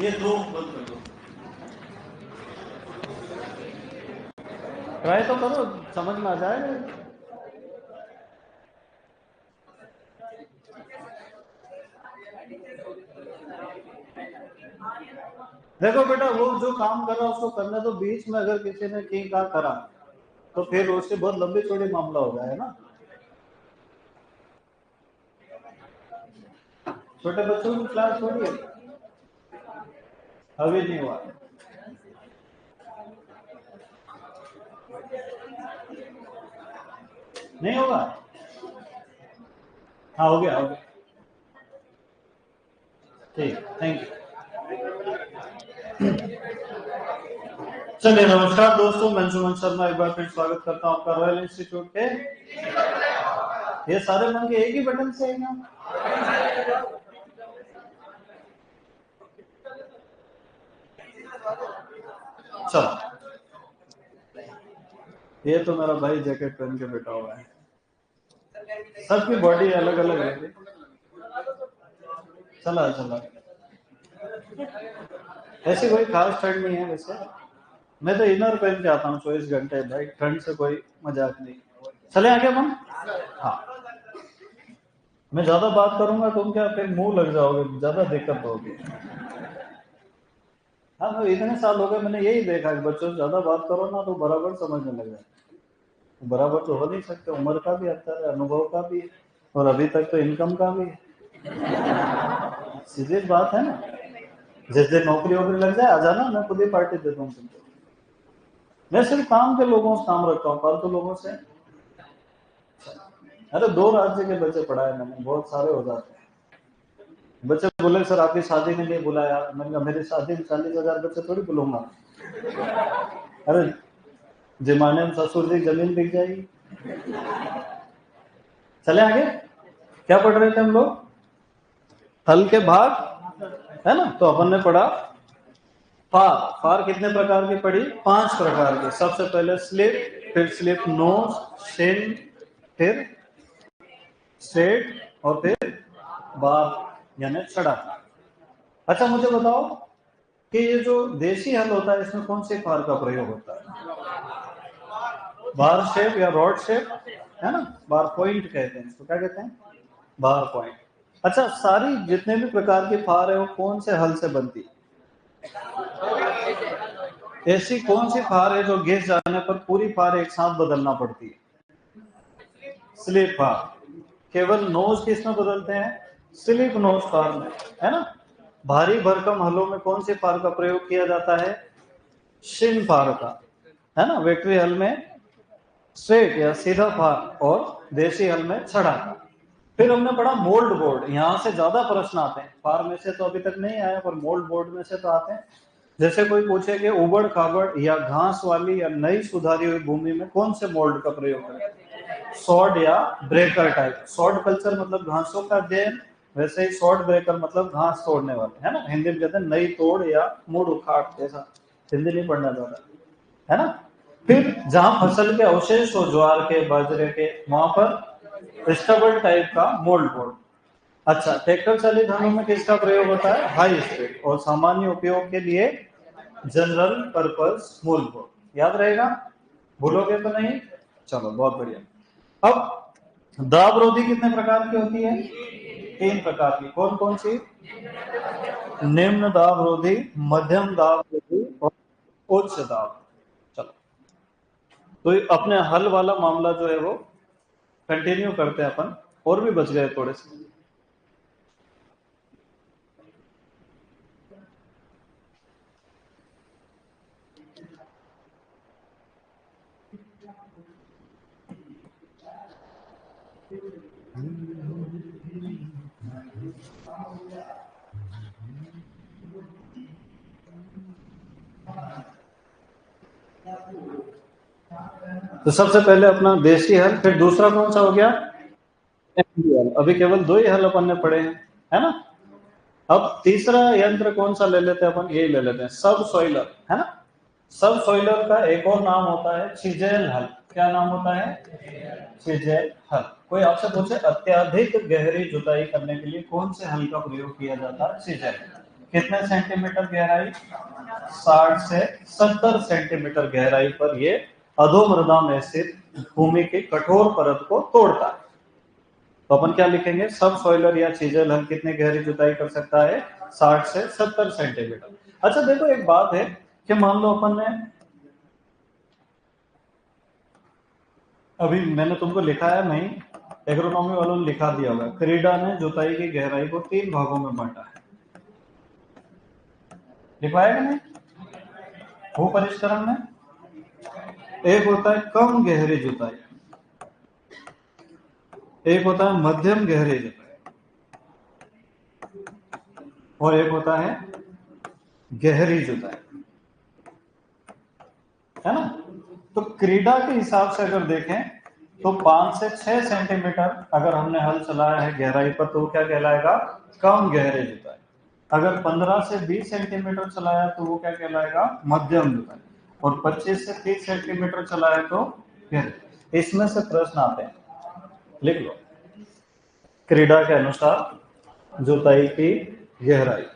ये दो बंद कर दो, ट्राई तो करो, समझ में आ जाएगा। देखो बेटा, वो जो काम कर रहा है उसको करने तो, बीच में अगर किसी ने की का करा तो फिर उससे बहुत लंबी चौड़ी मामला हो जाए ना। छोटे बच्चों की क्लास थोड़ी है, अभी नहीं हुआ। नहीं होगा, हाँ हो गया, हो गया, ठीक, थैंक यू। चलिए, नमस्कार दोस्तों, मैं सुमन शर्मा एक बार फिर स्वागत करता हूँ आपका रॉयल इंस्टीट्यूट के। ये सारे मन के एक ही बटन से है ना। चलो, ये तो मेरा भाई जैकेट पहन के बैठा हुआ है, सबकी बॉडी अलग अलग है। चला चला, ऐसी कोई खास ठंड नहीं है वैसे, मैं तो इनर पहन के आता हूँ 24 घंटे भाई, ठंड से कोई मजाक नहीं। चले आगे हम। हाँ, मैं ज्यादा बात करूंगा तुम क्या फिर मुंह लग जाओगे, ज्यादा दिक्कत होगी। हाँ, तो इतने साल हो गए, मैंने यही देखा कि बच्चों से ज्यादा बात करो ना तो बराबर समझने लग जाए। बराबर तो हो नहीं सकते, उम्र का भी अंतर है, अनुभव का भी, और अभी तक तो इनकम का भी। सीधी बात है ना। जिस दिन नौकरी वोकरी लग जाए आ जाना, मैं खुद ही पार्टी दे दूँ तुमको। मैं सिर्फ काम के लोगों से काम रखता हूँ, फालतू लोगों से। अरे 2 राज्य के बच्चे पढ़ाए मैंने, बहुत सारे हो जाते हैं। बच्चे बोले सर आपकी शादी में नहीं बुलाया, मैंने कहा मेरी शादी में 40,000 बच्चे थोड़ी बुलाऊंगा। अरे जमाने में ससुर जी जमीन बिक जाएगी। चले आगे, क्या पढ़ रहे थे हम लोग? हल के भाग, है ना। तो अपन ने पढ़ा फार। फार कितने प्रकार की पढ़ी? 5 प्रकार की। सबसे पहले स्लिप, फिर स्लिप नोज, शिन, फिर स्ट्रेट, और फिर बार यानी छड़ा। अच्छा मुझे बताओ कि ये जो देशी हल होता है इसमें कौन से फार का प्रयोग होता है? बार शेप या रॉड शेप, है ना। बार पॉइंट कहते हैं इसको, क्या कहते हैं? बार पॉइंट। अच्छा, सारी जितने भी प्रकार की फार है वो कौन से हल से बनती है? ऐसी कौन सी फार है जो घिस जाने पर पूरी फार एक साथ बदलना पड़ती है? स्लिप फार। केवल नोज किसमें बदलते हैं? स्लिप नोज फार में, है ना। भारी भरकम हलों में कौन सी फार का प्रयोग किया जाता है? शिन फार का, है ना। वेटरी हल में स्ट्रेट या सीधा फार, और देशी हल में छड़ा। फिर हमने पढ़ा मोल्ड बोर्ड। यहां से ज्यादा प्रश्न आते हैं, फार में से तो अभी तक नहीं आया, पर मोल्ड बोर्ड में से तो आते हैं। जैसे कोई पूछे कि उबड़ खाबड़ या घास वाली या नई सुधारी हुई भूमि में कौन से मोल्ड का प्रयोग करें? सॉर्ड या ब्रेकर टाइप। सॉर्ड कल्चर मतलब घासों का अध्ययन, वैसे ही सॉर्ड ब्रेकर मतलब घास तोड़ने वाले, है ना। हिंदी में कहते हैं नई तोड़ या मुड़ उखाड़, जैसा हिंदी नहीं पढ़ना ज्यादा, है ना। फिर जहां फसल के अवशेष हो, ज्वार के, बाजरे के, वहां पर स्टबल टाइप का मोल्ड बोर्ड। अच्छा, ट्रैक्टर चालित हलों में किसका प्रयोग होता है? High speed. और सामान्य उपयोग के लिए जनरल पर्पस मोल्ड बोर्ड। याद रहेगा, भूलोगे तो नहीं। चलो बहुत बढ़िया। अब दाब रोधी कितने प्रकार की होती है? 3 प्रकार की। कौन कौन सी? निम्न दाब रोधी, मध्यम दाब रोधी, और उच्च दाब। चलो, तो अपने हल वाला मामला जो है वो कंटिन्यू करते हैं अपन, और भी बच गए थोड़े से। तो सबसे पहले अपना देशी हल, फिर दूसरा कौन सा हो गया? हल। अभी केवल 2 ही हल अपन ने पढ़े हैं, है ना। अब तीसरा यंत्र कौन सा ले लेते हैं अपन? यही ले लेते हैं, सब सॉइलर, है ना। सब सॉइलर का एक और नाम होता है चिजेल हल। क्या नाम होता है? चिजेल हल। कोई आपसे पूछे अत्यधिक गहरी जुताई करने के लिए कौन से हल का प्रयोग किया जाता है? चिजेल। कितने सेंटीमीटर गहराई? 60 से 70 सेंटीमीटर गहराई पर ये अधोमृदा में स्थित भूमि की कठोर परत को तोड़ता है। तो अपन क्या लिखेंगे? सब सॉइलर या चीजल हल कितने गहरी जुताई कर सकता है? 60 से 70 सेंटीमीटर। अच्छा देखो, एक बात है कि मान लो अपन ने, अभी मैंने तुमको लिखा है नहीं, एग्रोनॉमी वालों ने लिखा दिया होगा, क्रीडा ने जुताई की गहराई को 3 भागों में बांटा है। लिखवाया कि नहीं? भू परिष्करण में एक होता है कम गहरी जुताई, एक होता है मध्यम गहरी जुताई, और एक होता है गहरी जुताई, है ना? तो क्रीडा के हिसाब से अगर देखें तो 5 से 6 सेंटीमीटर अगर हमने हल चलाया है गहराई पर तो वो क्या कहलाएगा? कम गहरी जुताई। अगर 15 से 20 सेंटीमीटर चलाया तो वो क्या कहलाएगा? मध्यम जुताई। और 25 से 30 सेंटीमीटर चलाया तो गहरी। इसमें से प्रश्न आते हैं, लिख लो। क्रीडा के अनुसार जुताई की गहराई,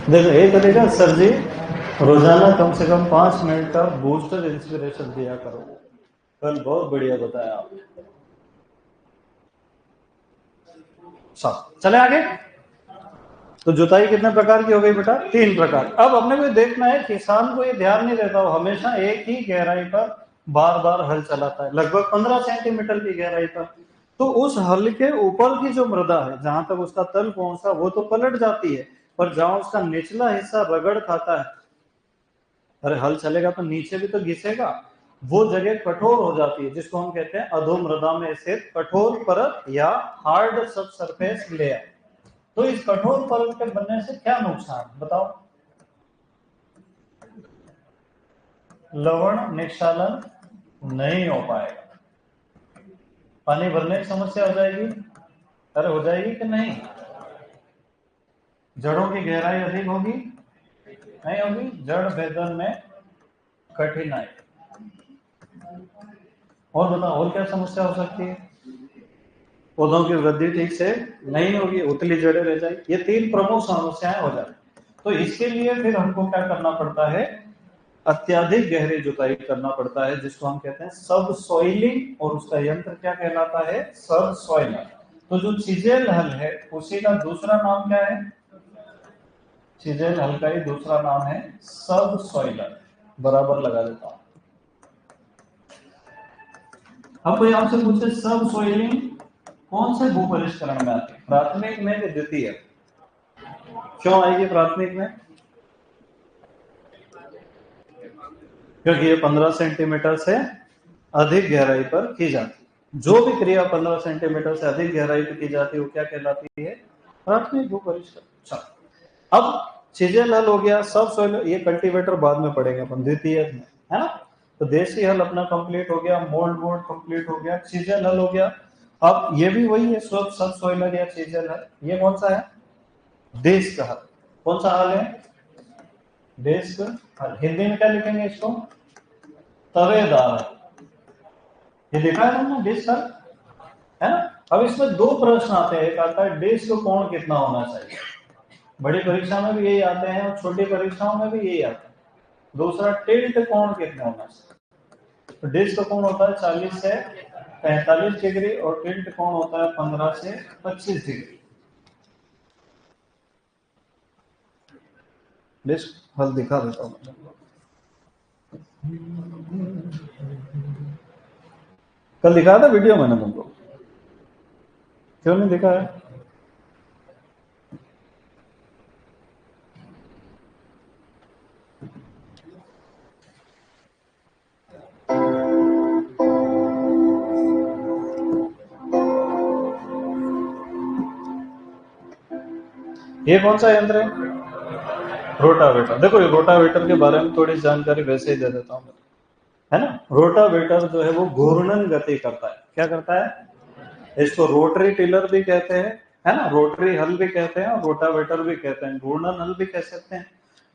देखो एक तरीका सर जी, रोजाना कम से कम 5 मिनट का बूस्टर इंस्पिरेशन दिया करो। कल बहुत बढ़िया बताया आपने। सब चले आगे। तो जुताई कितने प्रकार की हो गई बेटा? 3 प्रकार। अब अपने को देखना है, किसान को ये ध्यान नहीं रहता, वो हमेशा एक ही गहराई पर बार बार हल चलाता है, लगभग 15 सेंटीमीटर की गहराई पर। तो उस हल के ऊपर की जो मृदा है, जहां तक उसका तल पहुंचा, वो तो पलट जाती है, पर जहां उसका निचला हिस्सा रगड़ खाता है, अरे हल चलेगा तो नीचे भी तो घिसेगा, वो जगह कठोर हो जाती है, जिसको हम कहते हैं अधोमृदा में स्थित कठोर परत या हार्ड सब सरफेस लेयर। तो इस कठोर परत के बनने से क्या नुकसान बताओ? लवण निक्षालन नहीं हो पाएगा, पानी भरने की समस्या हो जाएगी। अरे हो जाएगी कि नहीं? जड़ों की गहराई अधिक होगी? नहीं होगी। जड़ भेदन में कठिनाई। और बताओ, और क्या समस्या हो सकती है? पौधों की वृद्धि ठीक से नहीं होगी, उतली जड़ें रह जाएगी। ये 3 प्रमुख समस्याएं हो जाती। तो इसके लिए फिर हमको क्या करना पड़ता है? अत्यधिक गहरी जुताई करना पड़ता है, जिसको हम कहते हैं सब सॉइलिंग, और उसका यंत्र क्या कहलाता है? सब सॉइलर। तो जो चिजेल हल है उसी का दूसरा नाम क्या है? चिजेल हल का ही दूसरा नाम है सब सॉइलर। बराबर लगा देता हूं। अब कोई आपसे पूछे सब सॉइलिंग कौन से भू परिष्करण में आती है? प्राथमिक में या द्वितीय? क्यों आएगी प्राथमिक में? क्योंकि ये 15 सेंटीमीटर से अधिक गहराई पर की जाती है। जो भी क्रिया 15 सेंटीमीटर से अधिक गहराई पर की जाती है वो क्या कहलाती है? प्राथमिक भू परिष्करण। अब चिजेल हल हो गया, सब सॉइल, ये कल्टीवेटर बाद में पढ़ेंगे अपन द्वितीय में, है ना? तो देसी हल अपना कंप्लीट हो गया, मोल्ड बोर्ड कंप्लीट हो गया, चिजेल हल हो गया। अब ये भी वही है, सब सॉइलर या चिजेल हल। ये कौन सा है? देश का हल। कौन सा हल है? देश का हल। हिंदी में क्या लिखेंगे इसको? तवेदार। ये देखा है तुमने देश हल, है ना? अब इसमें 2 प्रश्न आते हैं। एक आता है देश को कोण कितना होना चाहिए। बड़ी परीक्षा में भी यही आते हैं और छोटी परीक्षाओं में भी यही आता है। दूसरा टिल्ट कोण कितना होना चाहिए। तो डिस्क कोण होता है 40 से 45 डिग्री और टिल्ट कोण होता है 15 से 25 डिग्री। डिस्क हल दिखा देता हूँ। कल दिखाया था वीडियो मैंने तुमको, क्यों नहीं दिखाया? ये कौन सा यंत्र है? रोटावेटर। देखो ये रोटावेटर के बारे में थोड़ी जानकारी वैसे ही दे देता हूँ, है ना। रोटावेटर जो है वो घूर्णन गति करता है। क्या करता है? इसको रोटरी टिलर भी कहते हैं, है ना, रोटरी हल भी कहते हैं और रोटावेटर भी कहते हैं, घूर्णन हल भी कह सकते हैं।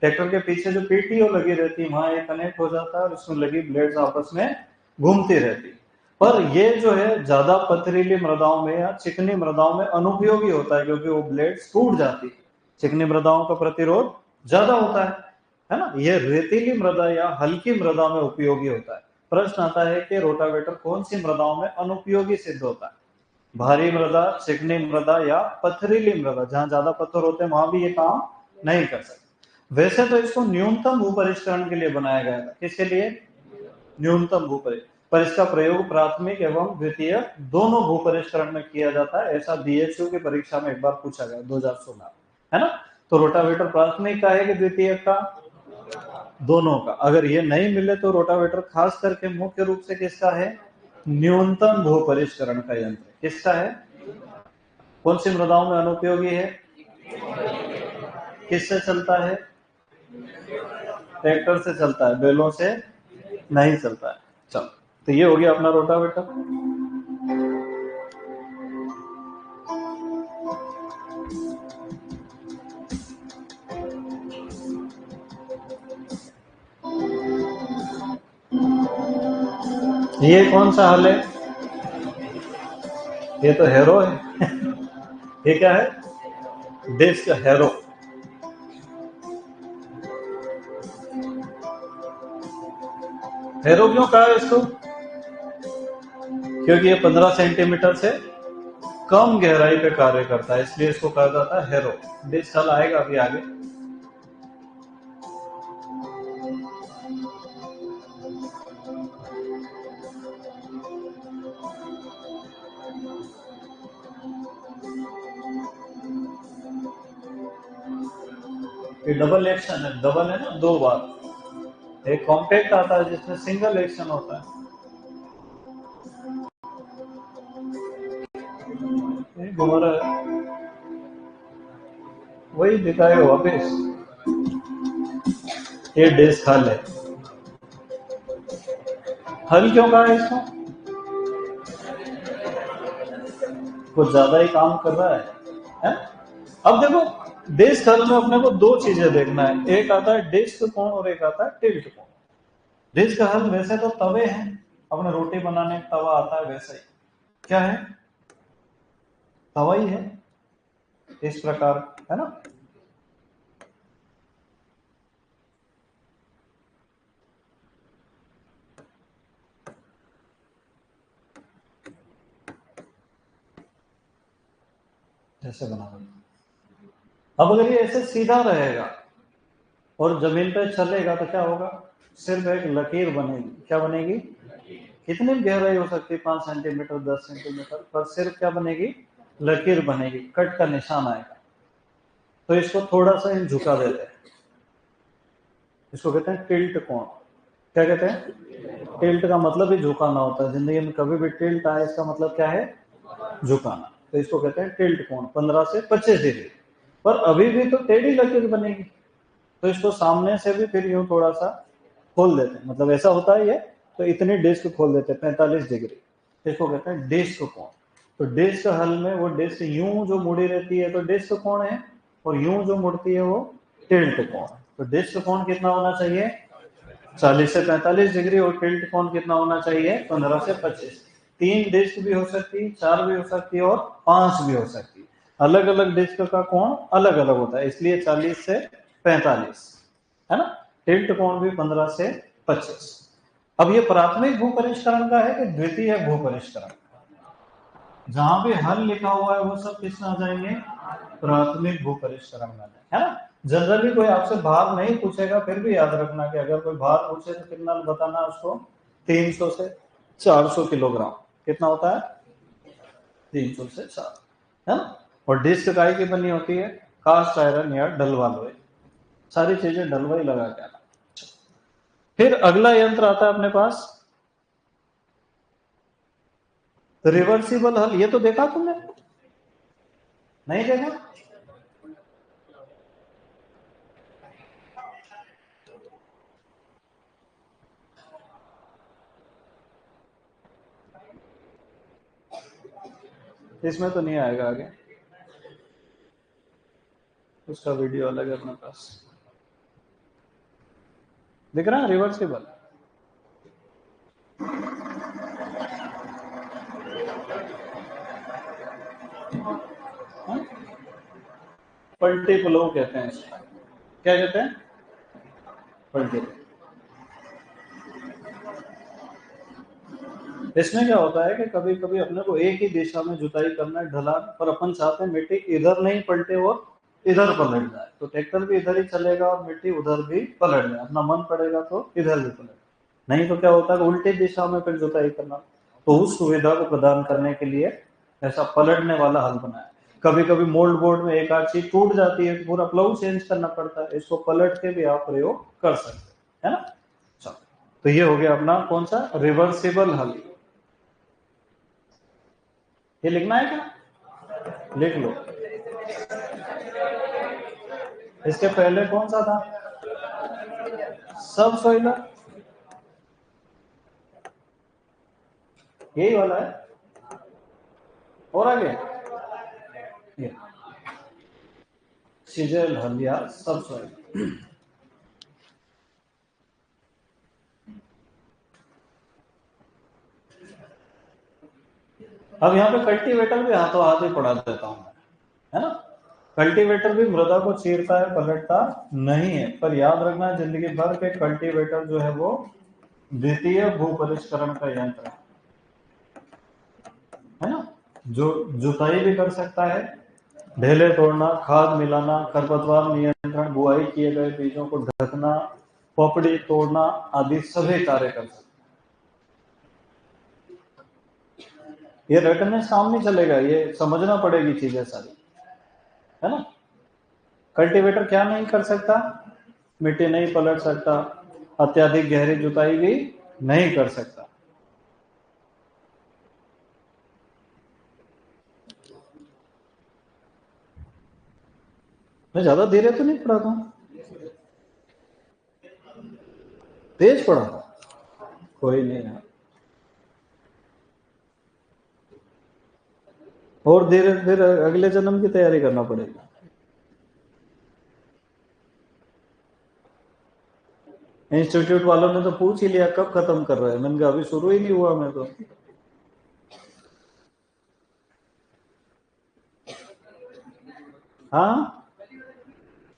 ट्रैक्टर के पीछे जो पीटीओ लगी रहती है वहां ये कनेक्ट हो जाता है और इसमें लगी ब्लेड्स आपस में घूमती रहती है। पर ये जो है ज्यादा पथरीली मृदाओं में या चिकनी मृदाओं में अनुपयोगी होता है, क्योंकि वो ब्लेड्स टूट जाती है। चिकनी मृदाओं का प्रतिरोध ज्यादा होता है ना। ये रेतीली मृदा या हल्की मृदा में उपयोगी होता है। प्रश्न आता है कि रोटावेटर कौन सी मृदाओं में अनुपयोगी सिद्ध होता है? भारी मृदा, चिकनी मृदा या पथरीली मृदा, जहां ज्यादा पत्थर होते हैं वहां भी ये काम नहीं कर सकते। वैसे तो इसको न्यूनतम भूपरिष्करण के लिए बनाया गया था। किसके लिए? न्यूनतम भूपरिष्करण। पर इसका प्रयोग प्राथमिक एवं द्वितीय दोनों भूपरिष्करण में किया जाता है, ऐसा बीएचयू की परीक्षा में एक बार पूछा गया 2016, है ना। तो रोटावेटर प्राथमिक का है कि द्वितीय का? दोनों का। अगर ये नहीं मिले तो रोटावेटर खास करके मुख्य रूप से किसका है? न्यूनतम भूपरिष्करण का यंत्र। किसका है? कौन सी मृदाओं में अनुपयोगी है? किससे चलता है? ट्रैक्टर से चलता है, बैलों से नहीं चलता है। चलो, तो ये हो गया अपना रोटावेटर। ये कौन सा हल है? ये तो हैरो है। ये क्या है? Disc harrow. हैरो क्यों कहा है इसको? क्योंकि ये 15 सेंटीमीटर से कम गहराई पे कार्य करता है, इसलिए इसको कहा जाता है हैरो। डिस्क हल आएगा अभी आगे। ये डबल एक्शन है, डबल है ना, दो बार। एक कॉम्पैक्ट आता है जिसमें सिंगल एक्शन होता है। घुमा रहा है, वही दिखाएगा वापिस। ये डिस्क हल है। हल क्यों कहा है इसको? कुछ ज्यादा ही काम कर रहा है? अब देखो, डिस्क हल में अपने को दो चीजें देखना है, एक आता है डिस्क कोण और एक आता है टिल्ट कोण। डिस्क हल वैसे तो तवे हैं, अपने रोटी बनाने का तवा आता है वैसे ही। क्या है? तवा ही है, इस प्रकार, है ना। जैसे बना अब अगर ये ऐसे सीधा रहेगा और जमीन पे चलेगा तो क्या होगा? सिर्फ एक लकीर बनेगी। क्या बनेगी? कितनी गहराई हो सकती है? 5 सेंटीमीटर, 10 सेंटीमीटर, पर सिर्फ क्या बनेगी? लकीर बनेगी, कट का निशान आएगा। तो इसको थोड़ा सा इन झुका देते हैं, इसको कहते हैं टिल्ट कोण। क्या कहते हैं? टिल्ट का मतलब ही झुकाना होता है। जिंदगी में कभी भी टिल्ट आए इसका मतलब क्या है? झुकाना। तो इसको कहते हैं टिल्ट कोण, 15 से 25 डिग्री। पर अभी भी तो टेढ़ी लकीर बनेगी, तो इसको सामने से भी फिर यूं थोड़ा सा खोल देते हैं, मतलब ऐसा होता है ये, तो इतनी डिस्क खोल देते हैं 45 डिग्री। इसको कहते हैं डिस्क कोण। तो डिस्क हल में वो डिस्क यूं जो मुड़ी रहती है तो डिस्क कोण है, और यूं जो मुड़ती है वो टिल्ट कोण। तो डिस्क कोण कितना होना चाहिए? 40 से 45 डिग्री, और टिल्ट कोण कितना होना चाहिए? 15 से 25। 3 डिस्क भी हो सकती है, 4 भी हो सकती है और 5 भी हो सकती है। अलग अलग डिस्क का कोण अलग अलग होता है, इसलिए 40 से 45, है ना। टिल्ट कोण भी 15 से 25। अब ये प्राथमिक भूपरिष्करण का है कि द्वितीय भूपरिष्करण? जहां भी हल लिखा हुआ है वो सब किसमें आ जाएंगे? प्राथमिक भूपरिष्करण में, है ना। जनरली कोई आपसे भार नहीं पूछेगा, फिर भी याद रखना कि अगर कोई भार पूछे तो कितना बताना उसको? 300 से 400 किलोग्राम। कितना होता है? 300 से 400, है ना। और डिस्क काय की बनी होती है? कास्ट आयरन या ढलवा लोहे। सारी चीजें ढलवा ही लगा के आना। फिर अगला यंत्र आता है अपने पास रिवर्सिबल हल। ये तो देखा तुमने? नहीं देखा? इसमें तो नहीं आएगा आगे, उसका वीडियो अलग है अपने पास। दिख रहा है रिवर्सिबल? पलटी प्लो कहते हैं इसको। क्या कहते हैं? पलटी। इसमें क्या होता है कि कभी कभी अपने को एक ही दिशा में जुताई करना है, ढलान, पर अपन चाहते हैं मिट्टी इधर नहीं पलटे और इधर पलट जाए, तो ट्रैक्टर भी इधर ही चलेगा और मिट्टी उधर भी पलट जाए। अपना मन पड़ेगा तो इधर भी पलट, नहीं तो क्या होता है उल्टे दिशा में फिर जुताई करना। तो उस सुविधा को प्रदान करने के लिए ऐसा पलटने वाला हल बनाया। कभी कभी मोल्ड बोर्ड में एक आध चीज टूट जाती है तो पूरा प्लाऊ चेंज करना पड़ता है, इसको पलट के भी आप प्रयोग कर सकते हैं, है ना। चलो, तो ये हो गया अपना कौन सा? रिवर्सिबल हल। ये लिखना है क्या? लिख लो। इसके पहले कौन सा था? सब सॉइलर, यही वाला है। और आगे ये सीजल हल या सब सॉइलर। अब यहाँ पे कल्टीवेटर भी हाथों हाथ ही पढ़ा देता हूं मैं, है ना। कल्टीवेटर भी मृदा को चीरता है, पलटता नहीं है, पर याद रखना जिंदगी भर के कल्टीवेटर जो है वो द्वितीय भूपरिष्करण का यंत्र है ना। जो जुताई भी कर सकता है, ढेले तोड़ना, खाद मिलाना, खरपतवार नियंत्रण, बुआई किए गए बीजों को ढकना, पोपड़ी तोड़ना आदि सभी कार्य कर सकता है। ये रटने से काम नहीं चलेगा, ये समझना पड़ेगी चीजें सारी, है ना। कल्टीवेटर क्या नहीं कर सकता? मिट्टी नहीं पलट सकता, अत्यधिक गहरी जुताई भी नहीं कर सकता। मैं ज्यादा धीरे तो नहीं पढ़ाता हूँ, तेज पढ़ाता हूँ। कोई नहीं है, और धीरे धीरे अगले जन्म की तैयारी करना पड़ेगा। इंस्टीट्यूट वालों ने तो पूछ ही लिया कब खत्म कर रहे हैं, मैंने कहा अभी शुरू ही नहीं हुआ मैं तो। हाँ,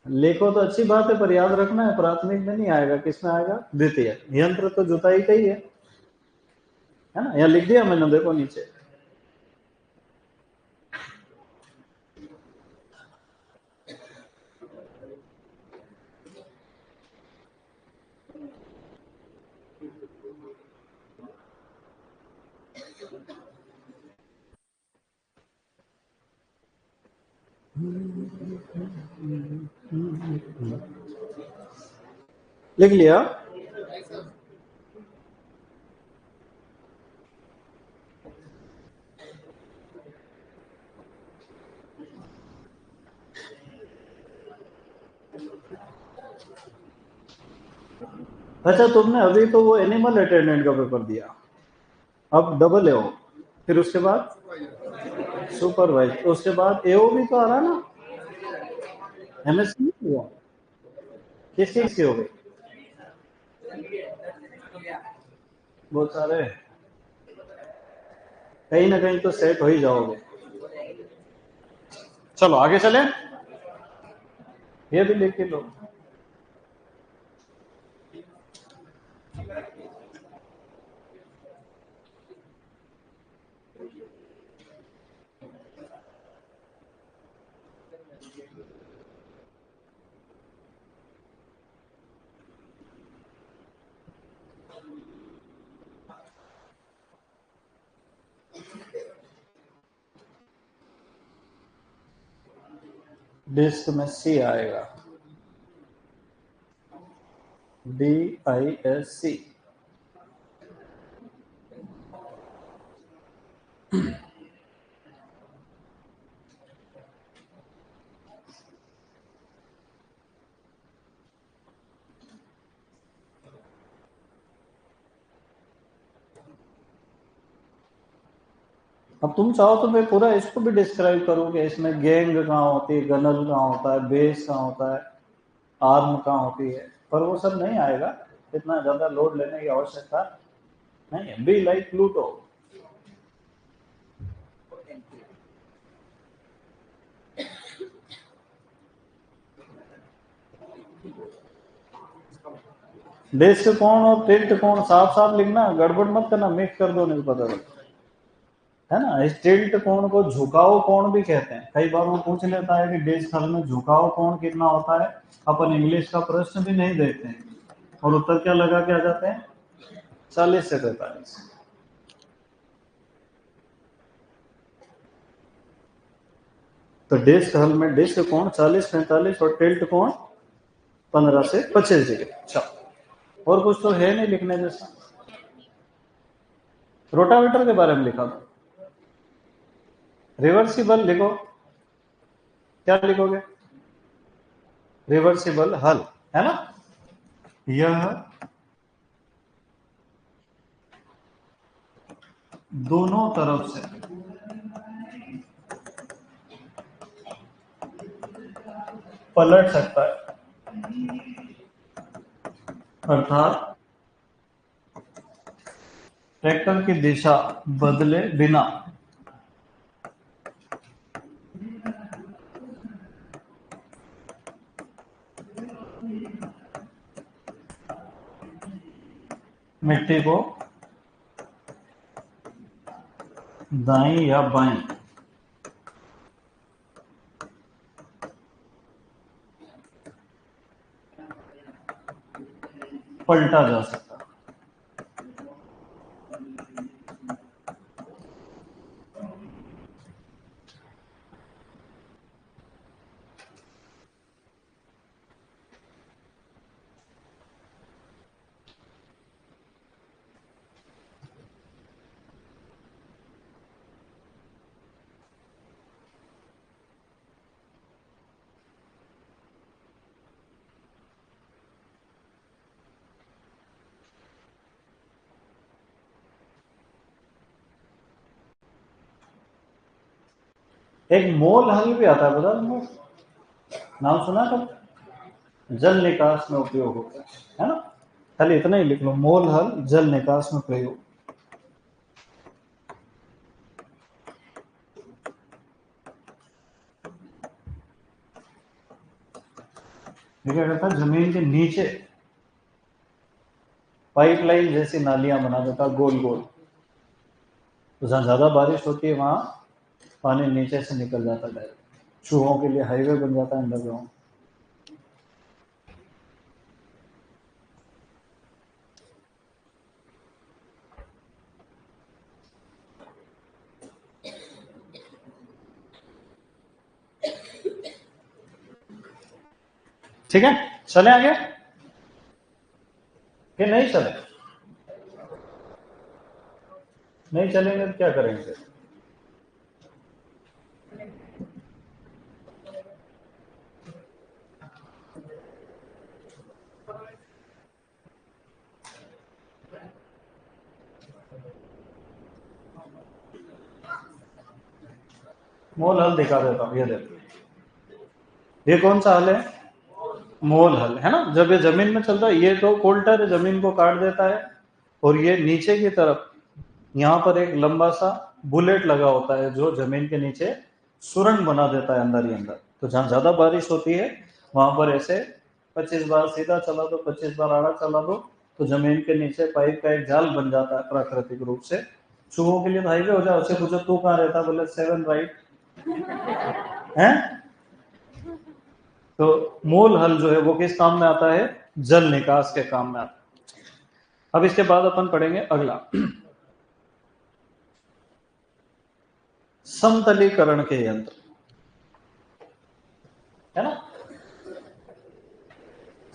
लिखो तो अच्छी बात है, पर याद रखना है प्राथमिक में नहीं आएगा, किसमें आएगा? द्वितीय। यंत्र तो जुताई का ही है ना। यहाँ लिख दिया मैंने, देखो नीचे। लिख लिया? अच्छा, तुमने अभी तो वो एनिमल अटेंडेंट का पेपर दिया, अब डबल एओ, फिर उसके बाद सुपरवाइज, उसके बाद एओ भी तो आ रहा है ना। एमएससी नहीं हुआ? किस चीज की हो गई? बहुत सारे, कहीं ना कहीं तो सेट हो ही जाओगे। चलो आगे चले, ये भी लिख के लो। डिस्क में सी आएगा, DISC। अब तुम चाहो तो मैं पूरा इसको भी डिस्क्राइब करूँ कि इसमें गैंग कहाँ होती है, गनल कहाँ होता है, बेस कहाँ होता है, आर्म कहाँ होती है, पर वो सब नहीं आएगा, इतना ज्यादा लोड लेने की आवश्यकता नहीं है। Be like Pluto. डिस्क कोण और टिल्ट कोण साफ साफ लिखना, गड़बड़ मत करना, मिक्स कर दो नहीं पता लगता है ना। इस टिल्ट कोण को झुकाव कोण भी कहते हैं। कई बार वो पूछ लेता है कि डिस्क हल में झुकाव कोण कितना होता है, अपन इंग्लिश का प्रश्न भी नहीं देते हैं और उत्तर क्या लगा के आ जाते हैं, 40 से 45। तो डिस्क हल में डिस्क कोण 40-45 और टिल्ट कोण 15 से 25 डिग्री। अच्छा, और कुछ तो है नहीं लिखने जैसा। रोटावेटर के बारे में लिखा था, रिवर्सिबल लिखो, क्या लिखोगे, रिवर्सिबल हल, है ना। यह दोनों तरफ से पलट सकता है, अर्थात ट्रैक्टर की दिशा बदले बिना मिट्टी को दाईं या बाईं पलटा जा सकता है। एक मोल हल भी आता है, बता तुमको, नाम सुना था, जल निकास में उपयोग होता है ना। खाली इतना ही लिख लो, मोल हल जल निकास में प्रयोग। क्या करता है, जमीन के नीचे पाइपलाइन जैसी नालियां बना देता गोल गोल, तो जहां ज्यादा बारिश होती है वहां पानी नीचे से निकल जाता है डायरेक्ट, चूहों के लिए हाईवे बन जाता है अंडरग्राउंड। ठीक है, चले आगे कि नहीं चले, नहीं चलेंगे तो क्या करेंगे। मोल हल दिखा देता हूं, ये देखो, ये कौन सा हल है, मोल हल, है ना। जब ये जमीन में चलता है, ये तो कोल्टर जमीन को काट देता है, और ये नीचे की तरफ यहाँ पर एक लंबा सा बुलेट लगा होता है जो जमीन के नीचे सुरंग बना देता है अंदर ही अंदर। तो जहां ज्यादा बारिश होती है वहां पर ऐसे 25 बार सीधा चला दो, 25 बार आड़ा चला दो, तो जमीन के नीचे पाइप का एक जाल बन जाता है प्राकृतिक रूप से। चूहों के लिए हाईवे हो जाए, उससे पूछो तू कहाँ रहता, बोले 7 राइट है। तो मूल हल जो है वो किस काम में आता है, जल निकास के काम में आता है। अब इसके बाद अपन पढ़ेंगे अगला, समतलीकरण के यंत्र। है ना।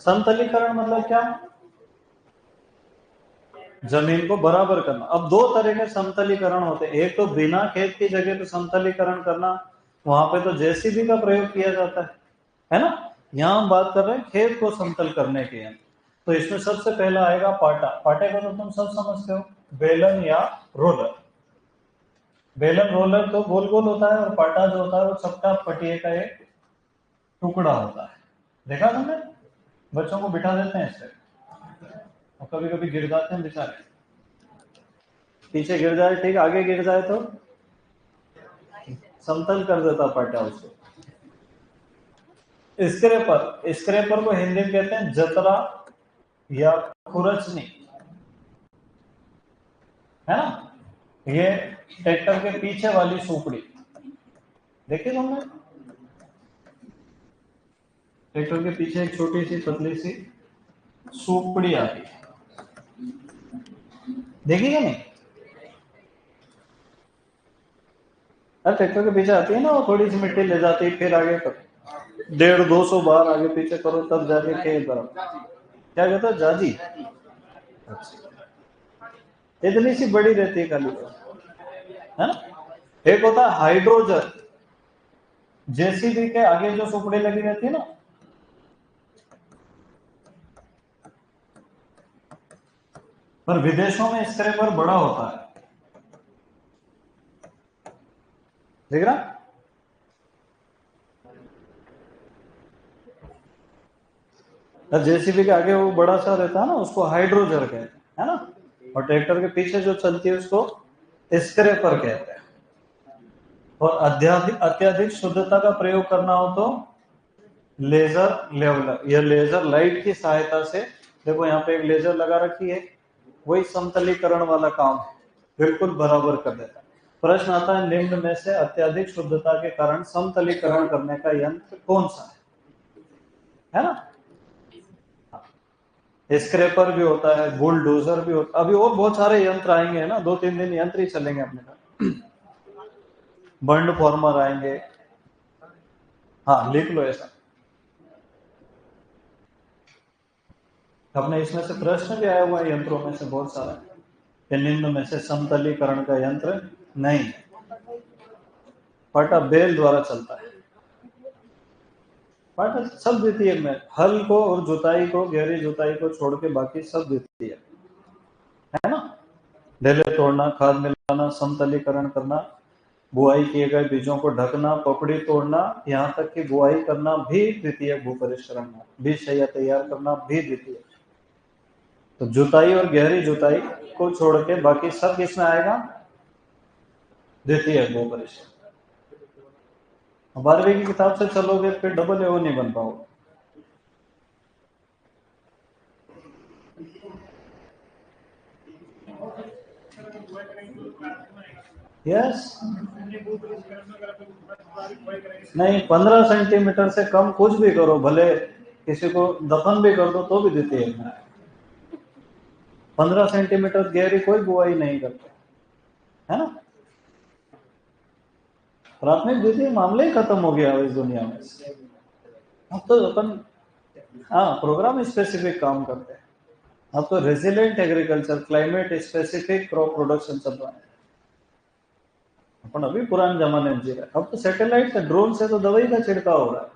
समतलीकरण मतलब क्या, जमीन को बराबर करना। अब दो तरह के समतलीकरण होते हैं, एक तो बिना खेत की जगह पे समतलीकरण करना, वहां पे तो जेसीबी का प्रयोग किया जाता है ना। यहाँ हम बात कर रहे हैं खेत को समतल करने के यंत्र। तो इसमें सबसे पहला आएगा पाटा। पाटे को तो तुम सब समझते हो, बेलन या रोलर। बेलन रोलर तो गोल गोल होता है, और पाटा जो होता है वो चपटा पटिए का एक टुकड़ा होता है। देखा तुमने, बच्चों को बिठा देते हैं इससे, और कभी कभी गिर जाते हैं बेचारे, पीछे गिर जाए ठीक, आगे गिर जाए तो समतल कर देता पाटा उसको। स्क्रेपर, स्क्रेपर को हिंदी में कहते हैं जतरा या खुरचनी, है ना। ये ट्रैक्टर के पीछे वाली सुपड़ी देखी तुमने, ट्रैक्टर के पीछे एक छोटी सी पतली सी सुपड़ी आती है, देखी क्या नहीं। ट्रैक्टर के पीछे आती है ना, वो थोड़ी सी मिट्टी ले जाती है, फिर आगे करो 150-200 बार आगे पीछे करो, तब जाके खेत बराबर। क्या कहता है, जाजी। इतनी सी बड़ी रहती है खाली, है ना। एक होता है हाइड्रोजन, जेसीबी के आगे जो सुपड़ी लगी रहती है ना, पर विदेशों में स्क्रेपर बड़ा होता है, देख रहा। जेसीबी के आगे वो बड़ा सा रहता है ना, उसको हाइड्रोजर कहते हैं, है ना। और ट्रैक्टर के पीछे जो चलती है उसको स्क्रेपर कहते हैं। और अत्यधिक शुद्धता का प्रयोग करना हो तो लेजर लेवलर, यह लेजर लाइट की सहायता से, देखो यहाँ पे एक लेजर लगा रखी है, वही समतलीकरण वाला काम है, बिल्कुल बराबर कर देता है। प्रश्न आता है, निम्न में से अत्यधिक शुद्धता के कारण समतलीकरण करने का यंत्र कौन सा है ना। स्क्रेपर भी होता है, बुलडोजर भी होता है, अभी और बहुत सारे यंत्र आएंगे, है ना, 2-3 दिन यंत्र ही चलेंगे अपने का। बंड फॉर्मर आएंगे, हाँ लिख लो ऐसा। अपने इसमें से प्रश्न भी आया हुआ है यंत्रों में से बहुत सारा, कि निम्न में से समतलीकरण का यंत्र नहीं है। पाटा बैल द्वारा चलता है, पाटा सब द्वितीय में, हल को और जुताई को, गहरी जुताई को छोड़ के बाकी सब द्वितीय, है ना। ढेले तोड़ना, खाद मिलाना, समतलीकरण करना, बुआई किए गए बीजों को ढकना, पपड़ी तोड़ना, यहाँ तक कि बुआई करना भी द्वितीय भू परिष्करण, बीज शैया तैयार करना भी द्वितीय। तो जुताई और गहरी जुताई को छोड़ के बाकी सब किसमें आएगा, द्वितीय भू परिष्करण। 12वीं की किताब से चलोगे फिर डबल एओ नहीं बन पाओगे। यस, नहीं 15 सेंटीमीटर से कम कुछ भी करो, भले किसी को दफन भी कर दो तो भी देती है। 15 सेंटीमीटर गहरी कोई बुआई नहीं करते, है ना। प्राथमिक द्वितीय मामले ही खत्म हो गया इस दुनिया में। अब तो अपन प्रोग्राम स्पेसिफिक काम करते हैं। अब तो resilient agriculture, climate specific crop production चल रहा है। अपन अभी पुराने जमाने में जी रहे, अब तो सैटेलाइट से, ड्रोन से तो दवाई का छिड़काव हो रहा है,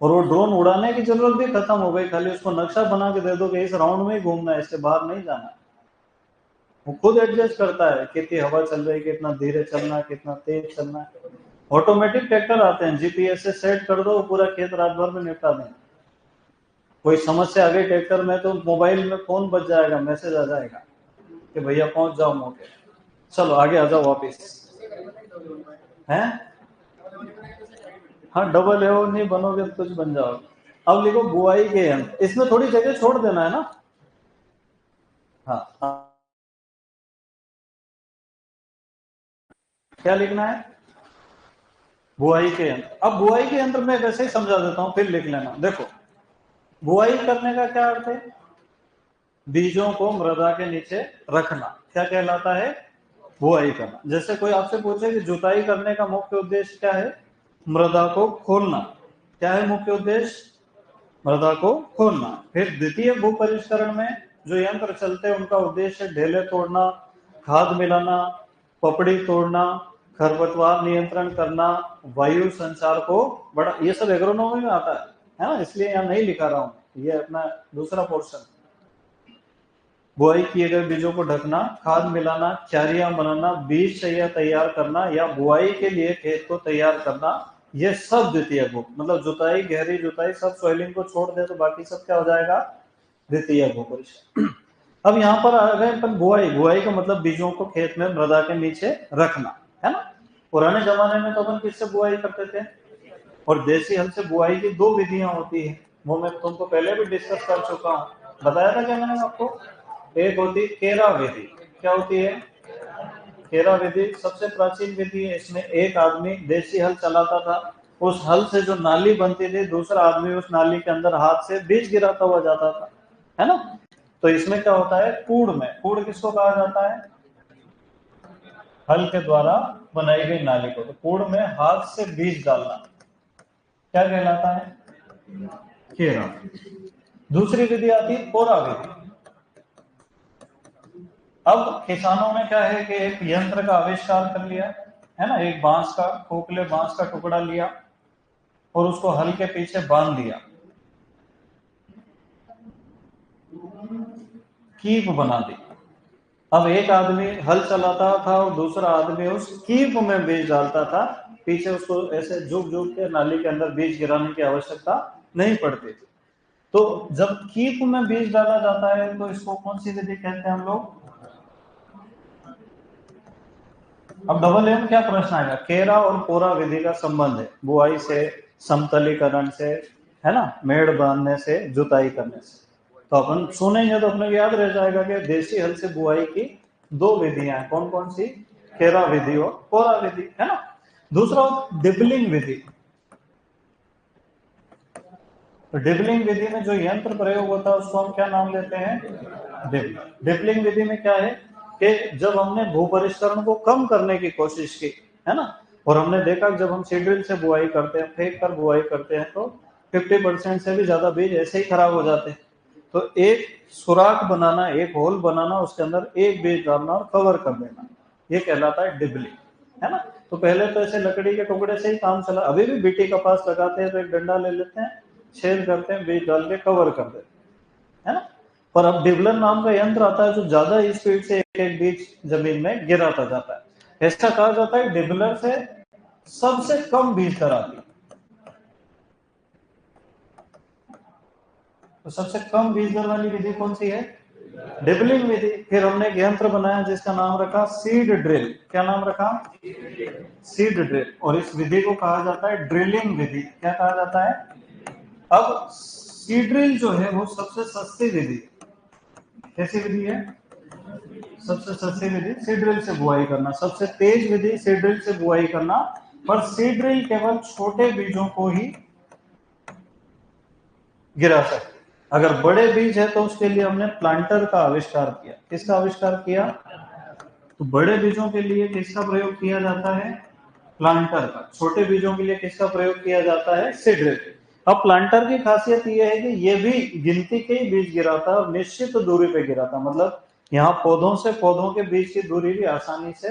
और वो ड्रोन उड़ाने की जरूरत भी खत्म हो गई, खाली उसको नक्शा बना के दे दो कि इस राउंड में ही घूमना है, इससे बाहर नहीं जाना। वो खुद एडजस्ट करता है, कितनी हवा चल रही है, कितना धीरे चलना है, कितना तेज चलना है। ऑटोमेटिक ट्रैक्टर आते हैं, जीपीएस से सेट कर दो, पूरा खेत रात भर में निपटा दें। कोई समस्या आ गई ट्रैक्टर में तो मोबाइल में फोन बज जाएगा, मैसेज आ जाएगा कि भैया पहुंच जाओ मौके, चलो आगे आ जाओ वापिस, हैं। हाँ, डबल एओ नहीं बनोगे तो कुछ बन जाओगे। अब लिखो बुआई के यंत्र, इसमें थोड़ी जगह छोड़ देना है ना। हाँ, क्या लिखना है, बुआई के यंत्र। अब बुआई के यंत्र में वैसे ही समझा देता हूं, फिर लिख लेना। देखो, बुआई करने का क्या अर्थ है, बीजों को मृदा के नीचे रखना, क्या कहलाता है, बुआई करना। जैसे कोई आपसे पूछे कि जुताई करने का मुख्य उद्देश्य क्या है, मृदा को खोलना, क्या है मुख्य उद्देश्य? मृदा को खोलना। फिर द्वितीय भू परिष्करण में जो यंत्र चलते हैं उनका उद्देश्य ढेले तोड़ना, खाद मिलाना, पपड़ी तोड़ना, खरपतवार नियंत्रण करना, वायु संचार को बड़ा, ये सब एग्रोनॉमी में आता है ना, इसलिए यहाँ नहीं लिखा रहा हूं, ये अपना दूसरा पोर्शन। बुआई किए गए बीजों को ढकना, खाद मिलाना, क्यारियां बनाना, बीज शैया तैयार करना या बुआई के लिए खेत को तैयार करना, ये सब द्वितीय भू, मतलब जुताई, गहरी जुताई, सब सॉइलिंग को छोड़ दे तो बाकी सब क्या हो जाएगा? द्वितीय भू परिष्करण। अब यहाँ पर आ गए अपन बुआई। बुआई का मतलब बीजों को खेत में मृदा के नीचे रखना, है ना। पुराने जमाने में तो अपन किससे बुआई करते थे? और देसी हल से बुआई की दो विधियां होती है, वो मैं तुमको पहले भी डिस्कस कर चुका हूँ, बताया था क्या मैंने आपको? एक होती केरा विधि। क्या होती है? केरा विधि सबसे प्राचीन विधि है। इसमें एक आदमी देसी हल चलाता था, उस हल से जो नाली बनती थी, दूसरा आदमी उस नाली के अंदर हाथ से बीज गिराता हुआ जाता था, है ना। तो इसमें क्या होता है? कूड़ में, कूड़ किसको कहा जाता है? हल के द्वारा बनाई गई नाली को। तो कूड़ में हाथ से बीज डालना क्या कहलाता है? केरा। दूसरी विधि आती है कोरा विधि। अब किसानों ने क्या है कि एक यंत्र का आविष्कार कर लिया, है ना। एक बांस का, खोखले बांस का टुकड़ा लिया और उसको हल के पीछे बांध दिया, कीप बना दी। अब एक आदमी हल चलाता था और दूसरा आदमी उस कीप में बीज डालता था, पीछे उसको ऐसे झुक झुक के नाली के अंदर बीज गिराने की आवश्यकता नहीं पड़ती थी। तो जब कीप में बीज डाला जाता है तो इसको कौन सी विधि कहते हैं हम लोग? अब डबल एम क्या प्रश्न आएगा? केरा और कोरा विधि का संबंध है बुआई से, समतलीकरण से, है ना, मेड़ बांधने से, जुताई करने से। तो अपन सुनेंगे तो अपने याद रह जाएगा कि देसी हल से बुआई की दो विधियां हैं। कौन कौन सी? केरा विधि और कोरा विधि, है ना। दूसरा डिबलिंग विधि। तो डिबलिंग विधि में जो यंत्र प्रयोग होता है उसको हम क्या नाम लेते हैं? डिबलिंग विधि में क्या है कि जब हमने भू परिष्करण को कम करने की कोशिश की, है ना, और हमने देखा कि जब हम सीड्रिल से बुआई करते हैं, फेंक कर बुआई करते हैं, तो 50% से भी ज्यादा बीज ऐसे ही खराब हो जाते हैं। तो एक सुराख बनाना, एक होल बनाना, उसके अंदर एक बीज डालना और कवर कर देना, ये कहलाता है डिबलिंग, है ना। तो पहले तो ऐसे लकड़ी के टुकड़े से ही काम चला, अभी भी बीटी कपास लगाते हैं तो एक डंडा ले लेते हैं, छेद करते हैं, बीज डाल के कवर कर देते हैं, है ना। पर अब डिबलर नाम का यंत्र आता है जो ज्यादा स्पीड से एक एक बीज जमीन में गिराता जाता है। ऐसा कहा जाता है डिबलर से सबसे कम बीज दराती है। तो सबसे कम बीज दर वाली विधि कौन सी है? डिबलिंग विधि। फिर हमने एक यंत्र बनाया जिसका नाम रखा सीड ड्रिल। क्या नाम रखा? Seed drill. और इस विधि को कहा जाता है ड्रिलिंग विधि। क्या कहा जाता है? अब सीड्रिल जो है वो सबसे सस्ती विधि। कैसी विधि है? सबसे सस्ती विधि सीड्रिल से बुआई करना। सबसे तेज विधि सीड्रिल से बुआई करना, पर सीड्रिल केवल छोटे बीजों को ही गिरा सकते। अगर बड़े बीज है तो उसके लिए हमने प्लांटर का आविष्कार किया। किसका आविष्कार किया? तो बड़े बीजों के लिए किसका प्रयोग किया जाता है? प्लांटर का। छोटे बीजों के लिए किसका प्रयोग किया जाता है? सीड्रिल। अब प्लांटर की खासियत यह है कि यह भी गिनती के ही बीज गिराता है और निश्चित दूरी पे गिराता है। मतलब यहाँ पौधों से पौधों के बीच की दूरी भी आसानी से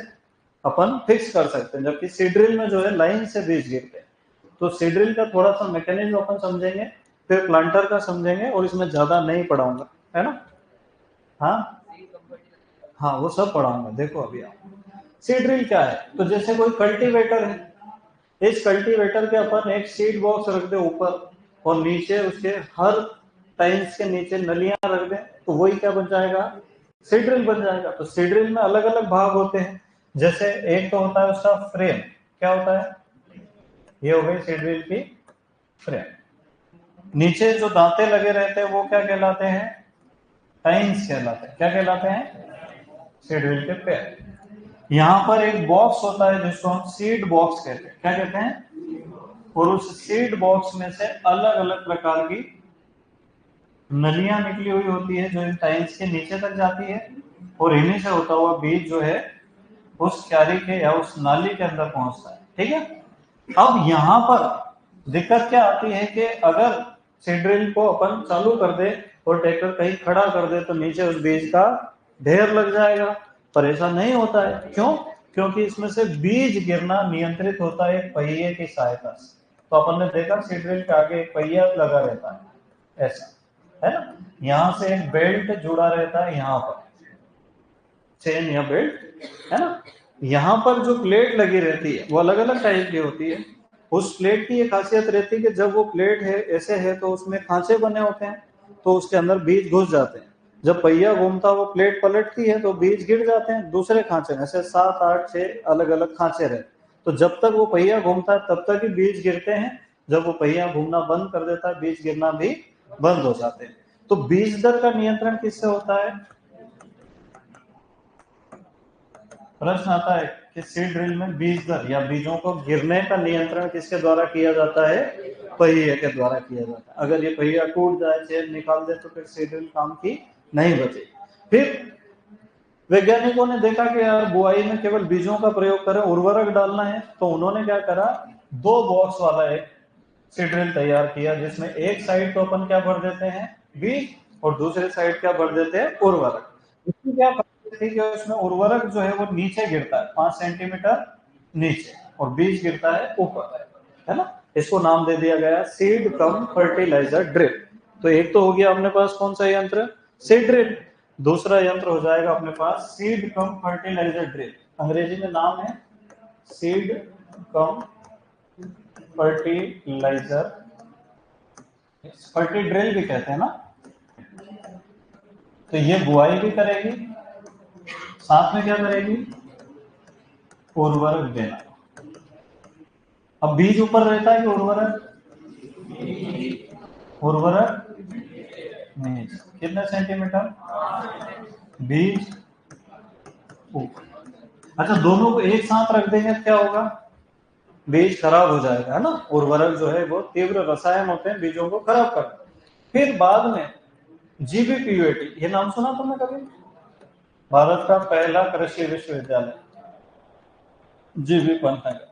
अपन फिक्स कर सकते हैं, जबकि सीड्रिल में जो है लाइन से बीज गिरते हैं। तो सीड्रिल का थोड़ा सा मैकेनिज्म अपन समझेंगे, फिर प्लांटर का समझेंगे, और इसमें ज्यादा नहीं पढ़ाऊंगा, है ना। हाँ हाँ, वो सब पढ़ाऊंगा। देखो अभी आप सीड्रिल क्या है, तो जैसे कोई कल्टीवेटर है, इस कल्टीवेटर के अपन एक सीड बॉक्स रख दे ऊपर और नीचे उसके हर टाइल्स के नीचे नलियां रख दे, तो वही क्या बन जाएगा? सीड्रिल बन जाएगा। तो सीड्रिल में अलग अलग भाग होते हैं। जैसे एक तो होता है उसका फ्रेम। क्या होता है? ये हो गई सीड्रिल की फ्रेम। नीचे जो दांते लगे रहते हैं वो क्या कहलाते हैं? टाइन्स कहलाते हैं। क्या कहलाते हैं? सीड्रिल के पैर। यहाँ पर एक बॉक्स होता है जिसको हम सीड बॉक्स कहते हैं। क्या कहते हैं? और उस सीड बॉक्स में से अलग अलग प्रकार की नलियां निकली हुई होती है जो इन टाइल्स के नीचे तक जाती है, और इन्हीं से होता हुआ बीज जो है उस क्यारी के या उस नाली के अंदर पहुंचता है। ठीक है। अब यहाँ पर दिक्कत क्या आती है कि अगर सीड ड्रिल को अपन चालू कर दे और ट्रैक्टर कहीं खड़ा कर दे तो नीचे उस बीज का ढेर लग जाएगा। पर ऐसा नहीं होता है, क्यों? क्योंकि इसमें से बीज गिरना नियंत्रित होता है एक पहिए की सहायता से। तो अपन ने देखा सीड ड्रिल के आगे एक पहिया लगा रहता है, ऐसा है ना। यहाँ से एक बेल्ट जुड़ा रहता है, यहाँ पर चेन या बेल्ट, है ना। यहाँ पर जो प्लेट लगी रहती है वो अलग अलग टाइप की होती है। उस प्लेट की ये खासियत रहती है कि जब वो प्लेट है ऐसे है तो उसमें खांचे बने होते हैं, तो उसके अंदर बीज घुस जाते हैं। जब पहिया घूमता वो प्लेट पलटती है तो बीज गिर जाते हैं दूसरे खांचे में। ऐसे 7 8 6 अलग अलग खांचे रहते, तो जब तक वो पहिया घूमता है तब तक ही बीज गिरते हैं। जब वो पहिया घूमना बंद कर देता है बीज गिरना भी बंद हो जाते हैं। तो बीज दर का नियंत्रण किससे होता है? प्रश्न आता है कि सीड ड्रिल में बीज दर या बीजों को गिरने का नियंत्रण किसके द्वारा किया जाता है? पहिए के द्वारा किया जाता है। अगर ये पहिया टूट जाए, चेन निकाल दे तो फिर सीड ड्रिल काम की नहीं बचेगी। फिर वैज्ञानिकों ने देखा कि यार बुआई में केवल बीजों का प्रयोग करें, उर्वरक डालना है, तो उन्होंने क्या करा, 2 बॉक्स वाला एक सीड ड्रिल तैयार किया जिसमें एक साइड तो अपन क्या भर देते हैं, बीज, और दूसरे साइड क्या भर देते हैं, उर्वरक। इसमें क्या थी कि उसमें उर्वरक जो है वो नीचे गिरता है 5 सेंटीमीटर नीचे, और बीज गिरता है ऊपर, है ना। इसको नाम दे दिया गया सीड कम फर्टिलाइजर ड्रिल। तो एक तो हो गया अपने पास कौन सा यंत्र, सीड ड्रिल। दूसरा यंत्र हो जाएगा अपने पास सीड कम फर्टिलाइजर ड्रिल, अंग्रेजी में नाम है seed cum fertilizer, ferti drill भी कहते हैं ना। तो ये बुआई भी करेगी, साथ में क्या करेगी, उर्वरक देना। अब बीज ऊपर रहता है कि उर्वरक? उर्वरक नहीं, कितने सेंटीमीटर बीज ऊपर। अच्छा, दोनों को एक साथ रख देंगे तो क्या होगा, बीज खराब हो जाएगा, है ना। उर्वरक जो है वो तीव्र रसायन होते हैं, बीजों को खराब करते हैं। फिर बाद में जीबीपीयूटी, ये नाम सुना तुमने कभी? भारत का पहला कृषि विश्वविद्यालय जीबी पंतनगर,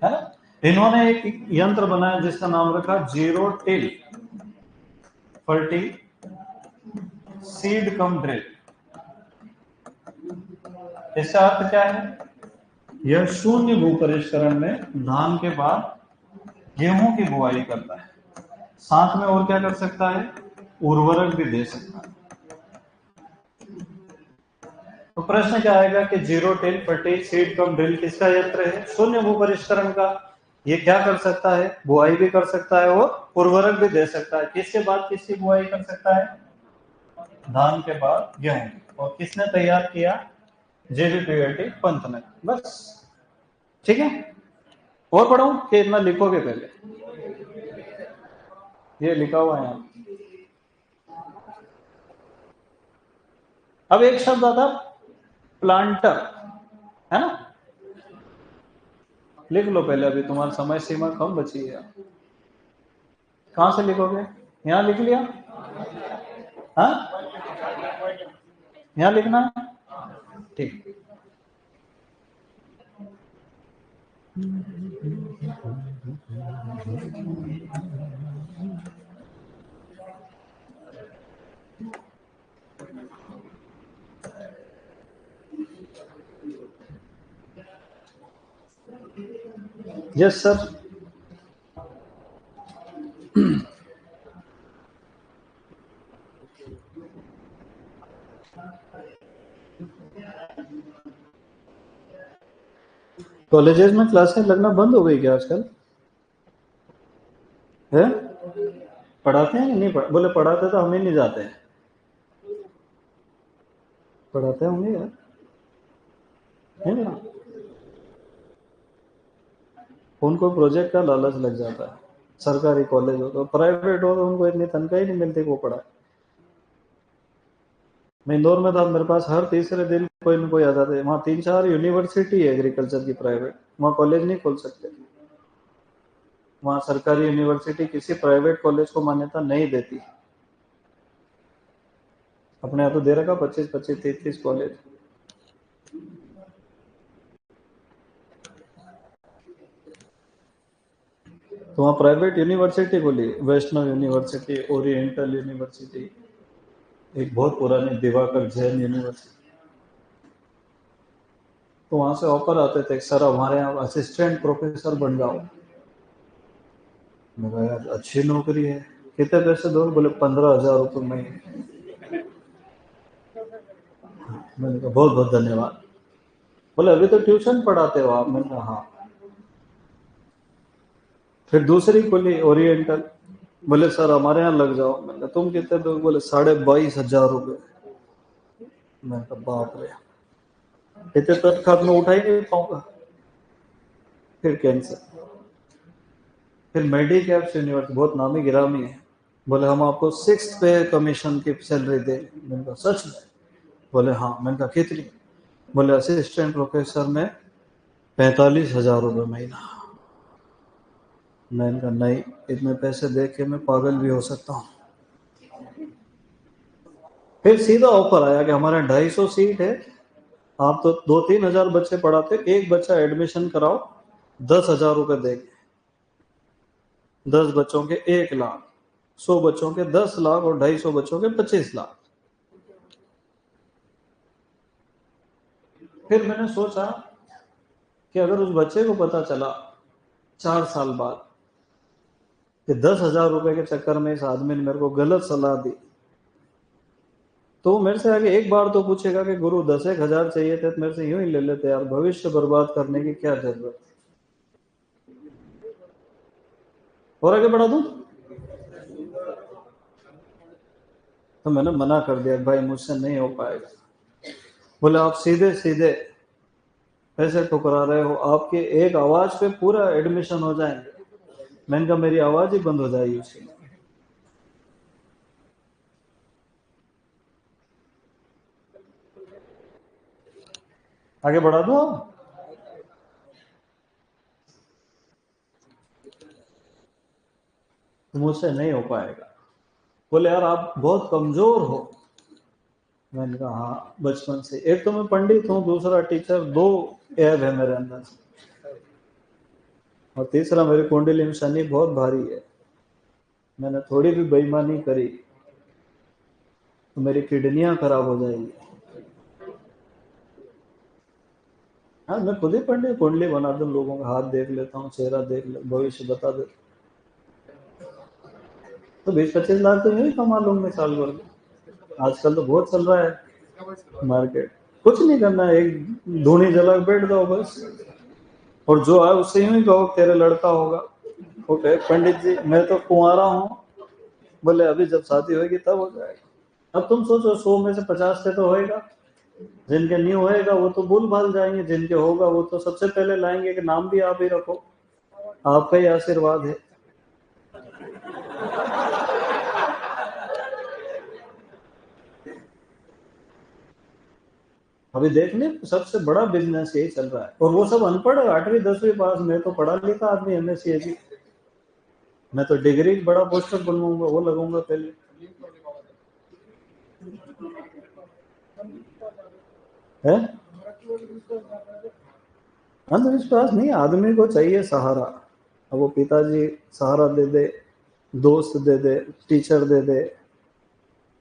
है ना। इन्होंने एक यंत्र बनाया जिसका नाम रखा जीरो टिल फर्टी सीड कम ड्रिल। इसका अर्थ क्या है, यह शून्य भू परिष्करण में धान के बाद गेहूं की बुआई करता है, साथ में और क्या कर सकता है, उर्वरक भी दे सकता है। तो प्रश्न क्या आएगा कि जीरो टिल फर्टी सीड कम ड्रिल किसका यंत्र है, शून्य भू परिष्करण का। ये क्या कर सकता है, बुआई भी कर सकता है और उर्वरक भी दे सकता है। किसके बाद किसकी बुआई कर सकता है, धान के बाद गेहूं। और किसने तैयार किया, जेबीपीएटी पंतनगर। बस, ठीक है। और पढ़ाऊं कि इतना लिखोगे पहले? ये लिखा हुआ है यहाँ। अब एक शब्द आता प्लांटर, है ना। लिख लो पहले, अभी तुम्हारी समय सीमा कम बची है। कहां से लिखोगे, यहाँ लिख लिया, हाँ यहाँ लिखना है, ठीक। Yes sir. कॉलेजेस में क्लासेस लगना बंद हो गई क्या आजकल? है, पढ़ाते हैं नहीं बोले पढ़ाते तो हम ही नहीं जाते हैं, पढ़ाते होंगे यार, है ना। उनको प्रोजेक्ट का लालच लग जाता है। सरकारी कॉलेज हो तो, प्राइवेट हो तो उनको इतनी तनख्वाह ही नहीं मिलती वो पढ़ा। मैं इंदौर में था, मेरे पास हर तीसरे दिन कोई न कोई आ जाते। वहाँ 3 4 यूनिवर्सिटी है एग्रीकल्चर की प्राइवेट, वहाँ कॉलेज नहीं खोल सकते। वहाँ सरकारी यूनिवर्सिटी किसी प्राइवेट कॉलेज को मान्यता नहीं देती। अपने यहाँ तो दे रखा 25 25 30 कॉलेज। तो वहाँ प्राइवेट यूनिवर्सिटी बोली, वैष्णव यूनिवर्सिटी, ओरिएंटल यूनिवर्सिटी, एक बहुत पुरानी दिवाकर जैन यूनिवर्सिटी। तो वहां से ऑफर आते थे, सर हमारे यहाँ असिस्टेंट प्रोफेसर बन जाओ। मैं कहा यार अच्छी नौकरी है, कितने पैसे दो? बोले 15,000 रुपये महीने। मैंने कहा बहुत बहुत धन्यवाद। बोले अभी तो ट्यूशन पढ़ाते हो आप? मैंने कहा हाँ। फिर दूसरी खुली ओरिएंटल, बोले सर हमारे यहाँ लग जाओ। मैंने कहा तुम कितने दो? बोले 22,500 रुपये। मैंने कहा बाप रे, इतने तनख्वाह में उठा ही नहीं पाऊंगा। फिर कैंसर। फिर मेडिकैप्स यूनिवर्सिटी, बहुत नामी गिरामी है, बोले हम आपको 6th पे कमीशन की सैलरी दे। मैंने कहा सच में? बोले हाँ। मैंने कहा कितनी? बोले असिस्टेंट प्रोफेसर में 45,000 रुपये महीना। मैंने कहा नहीं, इतने पैसे दे के मैं पागल भी हो सकता हूँ। फिर सीधा ऑफर आया कि हमारे 250 सीट है, आप तो 2-3 हजार बच्चे पढ़ाते, एक बच्चा एडमिशन कराओ, 10,000 रुपये देंगे। 10 बच्चों के 1 लाख, 100 बच्चों के 10 लाख और 250 बच्चों के 25 लाख। फिर मैंने सोचा कि अगर उस बच्चे को पता चला 4 साल बाद कि 10,000 रुपए के चक्कर में इस आदमी ने मेरे को गलत सलाह दी, तो मेरे से आगे एक बार तो पूछेगा कि गुरु 10,000 चाहिए थे तो मेरे से यूं ही ले लेते यार, भविष्य बर्बाद करने की क्या जरूरत। और आगे बढ़ा दूं? तो मैंने मना कर दिया, भाई मुझसे नहीं हो पाएगा। बोले आप सीधे सीधे पैसे ठुकरा रहे हो, आपके एक आवाज पे पूरा एडमिशन हो जाएंगे। मैंने कहा मेरी आवाज ही बंद हो जाएगी उसकी। आगे बढ़ा दूं? तो मुझसे नहीं हो पाएगा। बोले यार आप बहुत कमजोर हो। मैंने कहा हाँ, बचपन से। एक तो मैं पंडित हूँ, दूसरा टीचर, 2 ऐब है मेरे अंदर, और तीसरा मेरी कुंडली में शनि बहुत भारी है। मैंने थोड़ी भी बेईमानी करी तो मेरी किडनियां खराब हो जाएगी। हाँ, मैं खुद ही पंडित, कुंडली बना दूं, लोगों का हाथ देख लेता हूँ, चेहरा देख ले, भविष्य बता दे, तो 20-25 लाख तो यही कमा लूंगे साल भर में। आजकल तो बहुत चल रहा है मार्केट। कुछ नहीं करना है, एक धूनी जला के बैठ जाओ बस, और जो है उससे यूं ही कहो तेरे लड़का होगा। वो कहे पंडित जी मैं तो कुंवारा हूँ। बोले अभी जब शादी होगी तब हो जाएगा। अब तुम सोचो 100 में से 50 से तो होएगा, जिनके नहीं होएगा वो तो भूल भाल जाएंगे, जिनके होगा वो तो सबसे पहले लाएंगे कि नाम भी आप ही रखो, आपका ही आशीर्वाद है। अभी देख ले, सबसे बड़ा बिजनेस यही चल रहा है, और वो सब अनपढ़ है, 8वीं 10वीं पास। मैं तो पढ़ा लिखा आदमी, एमएससी है जी। मैं तो डिग्री बड़ा पोस्टर बनवाऊंगा, वो लगूंगा पहले। है अंधविश्वास नहीं, आदमी को चाहिए सहारा। अब वो पिताजी सहारा दे दे, दोस्त दे दे, टीचर दे दे,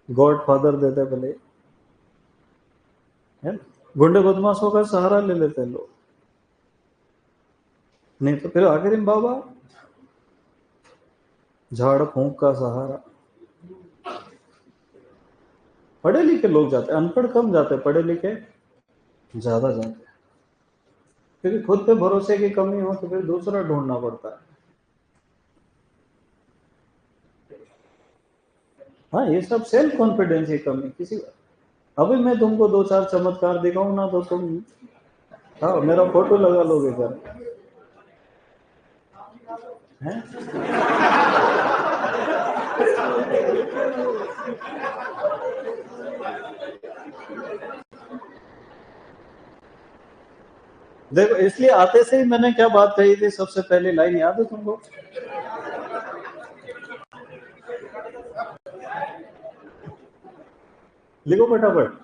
गॉड फादर दे दे भले, है। गुंडे बदमाशों का सहारा ले लेते हैं लोग, नहीं तो फिर आखिर में बाबा झाड़ फूंक का सहारा। पढ़े लिखे लोग जाते हैं, अनपढ़ कम जाते हैं, पढ़े लिखे ज्यादा जाते हैं, क्योंकि खुद पे भरोसे की कमी हो तो फिर दूसरा ढूंढना पड़ता है। हाँ, ये सब सेल्फ कॉन्फिडेंस की कमी किसी। अभी मैं तुमको 2-4 चमत्कार दिखाऊं ना तो तुम, हाँ, मेरा फोटो लगा लोगे घर हैं। देखो, इसलिए आते से ही मैंने क्या बात कही थी, सबसे पहली लाइन याद है तुमको? लिखो फटाफट।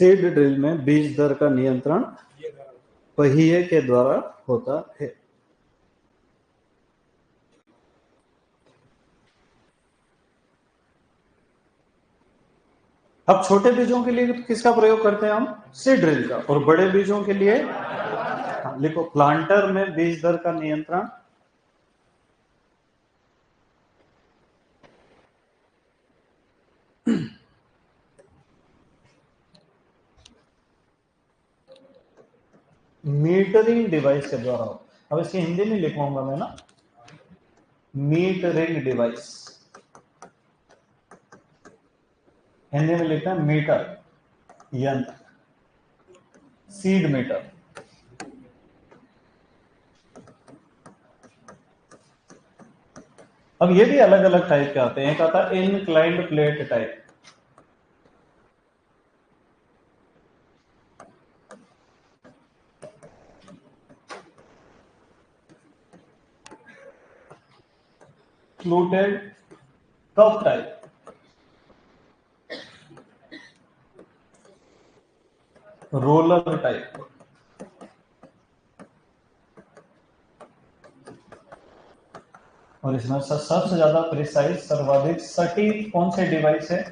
सीड ड्रिल में बीज दर का नियंत्रण पहिए के द्वारा होता है। अब छोटे बीजों के लिए किसका प्रयोग करते हैं हम? सीड ड्रिल का। और बड़े बीजों के लिए लिखो, प्लांटर में बीज दर का नियंत्रण मीटरिंग डिवाइस के द्वारा हो। अब इसकी हिंदी में लिखवाऊंगा मैं ना, मीटरिंग डिवाइस। हिंदी में लिखते हैं मीटर, यंत्र, सीड मीटर। अब ये भी अलग अलग टाइप के आते हैं। एक आता है inclined plate type, fluted cup type, roller type. और इसमें सबसे ज्यादा प्रिसाइज, सर्वाधिक सटीक कौन से डिवाइस है?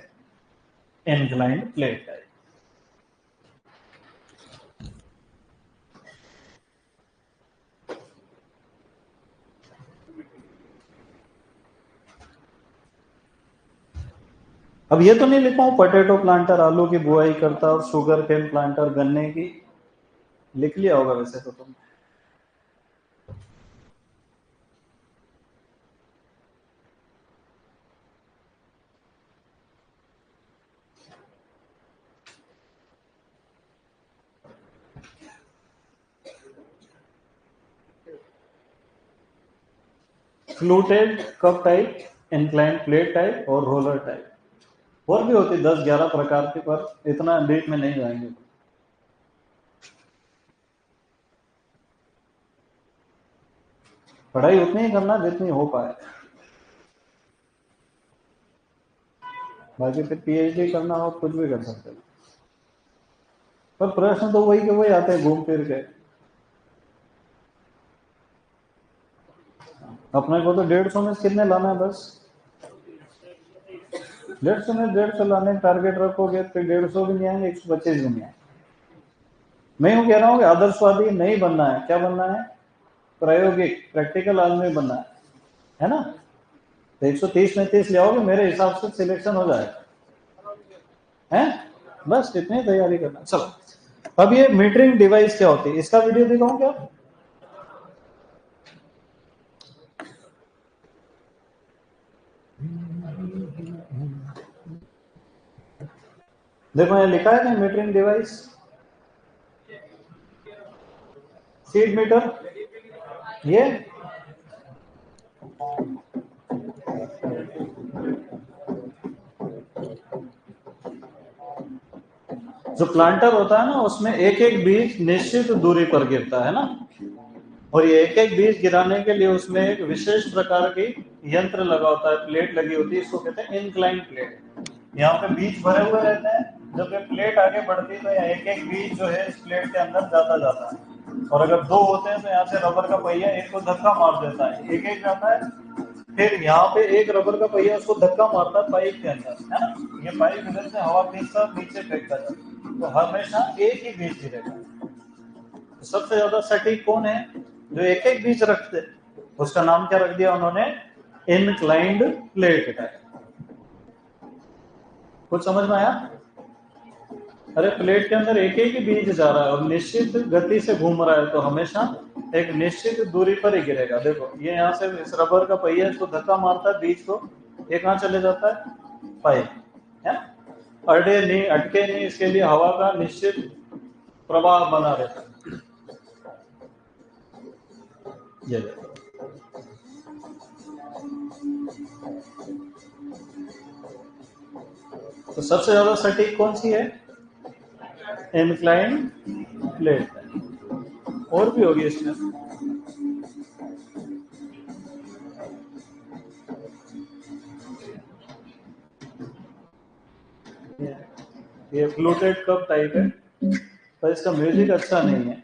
Inclined plate type. अब ये तो नहीं लिखा हूं पोटैटो प्लांटर आलू की बुआई करता और शुगर केन प्लांटर गन्ने की, लिख लिया होगा वैसे तो तुम। Fluted cup type, inclined plate type और रोलर टाइप। और भी होती 10-11 प्रकार के, पर इतना डीप में नहीं जाएंगे। पढ़ाई उतनी ही करना जितनी हो पाए, बाकी फिर पीएचडी करना हो कुछ भी कर सकते हो। पर प्रश्न तो वही के वही आते हैं घूम फिर के। अपने को तो 150 में कितने लाना है? बस 150 में 150 लाने टारगेट रखोगे तो 150 भी नहीं आएंगे, 125 भी नहीं आएंगे। मैं यूं कह रहा हूँ कि आदर्शवादी नहीं बनना है। क्या बनना है? प्रायोगिक, प्रैक्टिकल आदमी बनना है ना? तो 130-35 ले आओगे, मेरे हिसाब से सिलेक्शन हो जाएगा है। बस इतनी तैयारी करना। चलो, अब ये मीटरिंग डिवाइस क्या होती है, इसका वीडियो दिखाऊं क्या? देखो यहाँ लिखा है ना मीटरिंग डिवाइस, सीड मीटर। ये जो प्लांटर होता है ना, उसमें एक एक बीज निश्चित दूरी पर गिरता है ना। और ये एक एक बीज गिराने के लिए उसमें एक विशेष प्रकार की यंत्र लगा होता है, प्लेट लगी होती है, इसको कहते हैं इंक्लाइन प्लेट। यहाँ पे बीज भरे हुए रहते हैं, जब ये प्लेट आगे बढ़ती है तो यहाँ एक एक बीज जो है इस प्लेट के अंदर जाता है। और अगर दो होते हैं तो यहाँ से रबर का पहिया एक को धक्का मार देता है, एक एक जाता है। फिर यहाँ पे एक रबर का पहिया उसको धक्का मारता है पाइप के अंदर, है ना। ये पाइप इधर से हवा खींचता नीचे फेंकता जाता है, तो हमेशा एक ही बीज गिरेगा। सबसे ज्यादा सटीक कौन है? जो एक एक बीज रखते, उसका नाम क्या रख दिया उन्होंने? इनक्लाइंड प्लेट है। कुछ समझ में आया? अरे प्लेट के अंदर एक एक ही बीज जा रहा है और निश्चित गति से घूम रहा है, तो हमेशा एक निश्चित दूरी पर ही गिरेगा। देखो ये यहाँ से इस रबर का पहिया इसको धक्का मारता है बीज को, ये कहाँ चले जाता है? पाइप, है। अड़े नहीं, अटके नहीं, इसके लिए हवा का निश्चित प्रवाह बना रहता है। ये देखो, तो सबसे ज्यादा सटीक कौन सी है? Incline plate. और भी होगी इसमें। ये फ्लूटेड कप टाइप है, पर इसका म्यूजिक अच्छा नहीं है।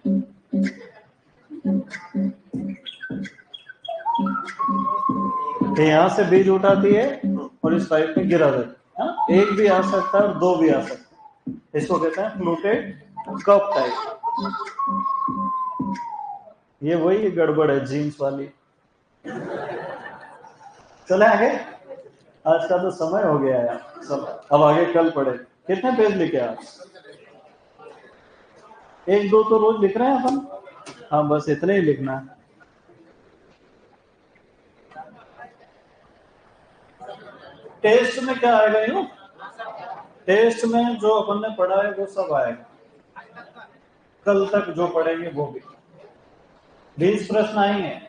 यहाँ से बीज उठाती है और इस पाइप में गिरा देती है। एक भी आ सकता है और दो भी आ सकता है। इसको कहते हैं फ्लूटेड कप टाइप। ये वही गड़बड़ है जीन्स वाली। चले आगे, आज का तो समय हो गया है सब, अब आगे कल पढ़े। कितने पेज लिखे आप? एक दो तो रोज लिख रहे हैं अपन। हाँ, बस इतना ही लिखना है। टेस्ट में क्या आएगा? यूं टेस्ट में जो अपन ने पढ़ा है वो सब आएगा। कल तक जो पढ़ेंगे वो भी 20 प्रश्न आएंगे।